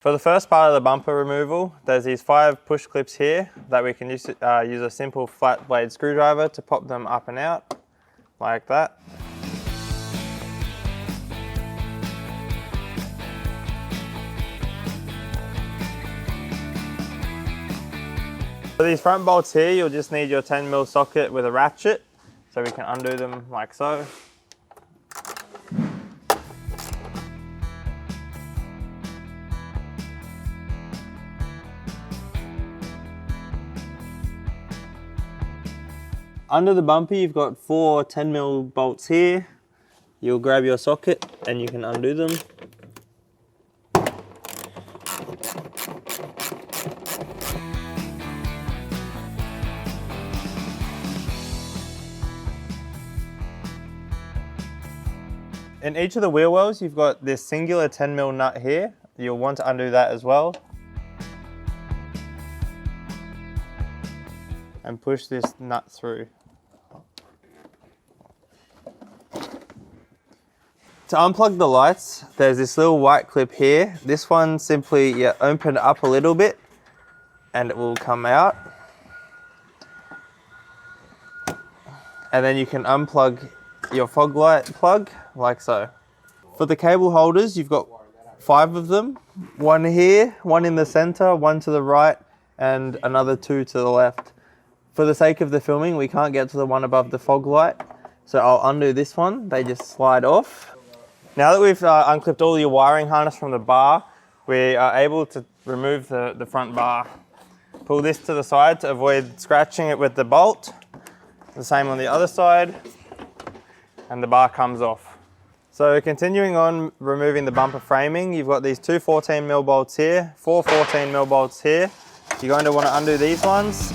For the first part of the bumper removal, there's these 5 push clips here that we can use a simple flat blade screwdriver to pop them up and out, like that. For these front bolts here, you'll just need your 10mm socket with a ratchet, so we can undo them like so. Under the bumper, you've got 4 10mm bolts here. You'll grab your socket and you can undo them. In each of the wheel wells, you've got this singular 10mm nut here. You'll want to undo that as well. And push this nut through. To unplug the lights, there's this little white clip here. This one simply open it up a little bit and it will come out. And then you can unplug your fog light plug like so. For the cable holders, you've got 5 of them. 1 here, 1 in the center, 1 to the right, and another 2 to the left. For the sake of the filming, we can't get to the one above the fog light, so I'll undo this one. They just slide off. Now that we've unclipped all your wiring harness from the bar, we are able to remove the front bar. Pull this to the side to avoid scratching it with the bolt. The same on the other side, and the bar comes off. So continuing on removing the bumper framing, you've got these 2 14mm bolts here, 4 14mm bolts here. You're going to want to undo these ones.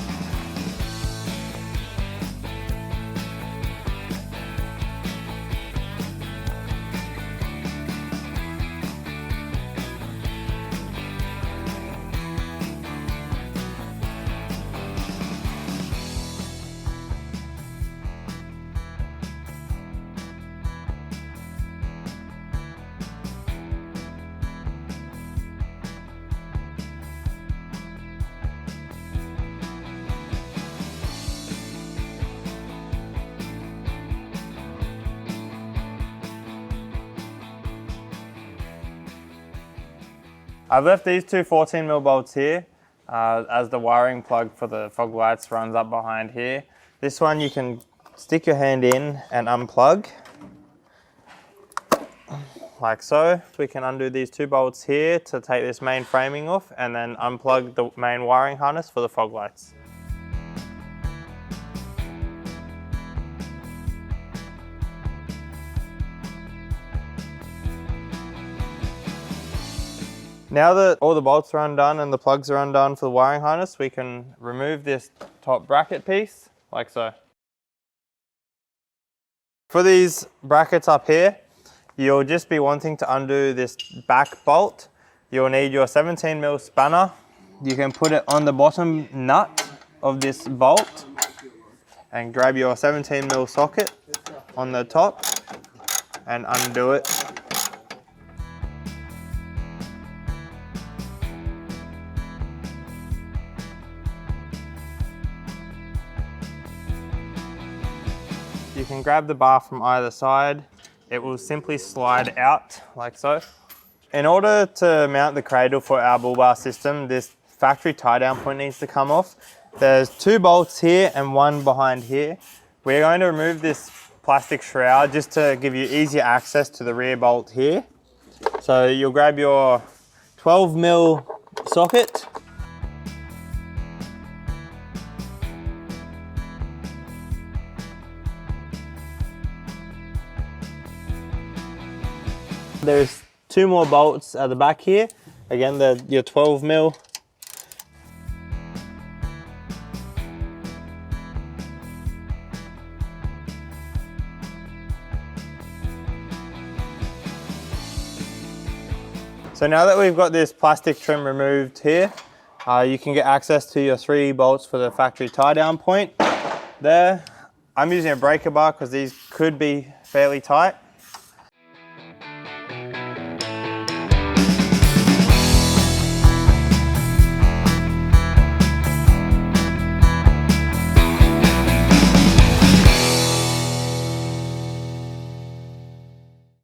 I've left these 2 14mm bolts here as the wiring plug for the fog lights runs up behind here. This one you can stick your hand in and unplug, like so. We can undo these 2 bolts here to take this main framing off and then unplug the main wiring harness for the fog lights. Now that all the bolts are undone and the plugs are undone for the wiring harness, we can remove this top bracket piece, like so. For these brackets up here, you'll just be wanting to undo this back bolt. You'll need your 17mm spanner. You can put it on the bottom nut of this bolt and grab your 17mm socket on the top and undo it. You can grab the bar from either side. It will simply slide out like so. In order to mount the cradle for our bull bar system, this factory tie down point needs to come off. There's 2 bolts here and 1 behind here. We're going to remove this plastic shroud just to give you easier access to the rear bolt here. So you'll grab your 12mm socket. There's 2 more bolts at the back here. Again, they're your 12mm. So now that we've got this plastic trim removed here, you can get access to your 3 bolts for the factory tie down point there. I'm using a breaker bar because these could be fairly tight.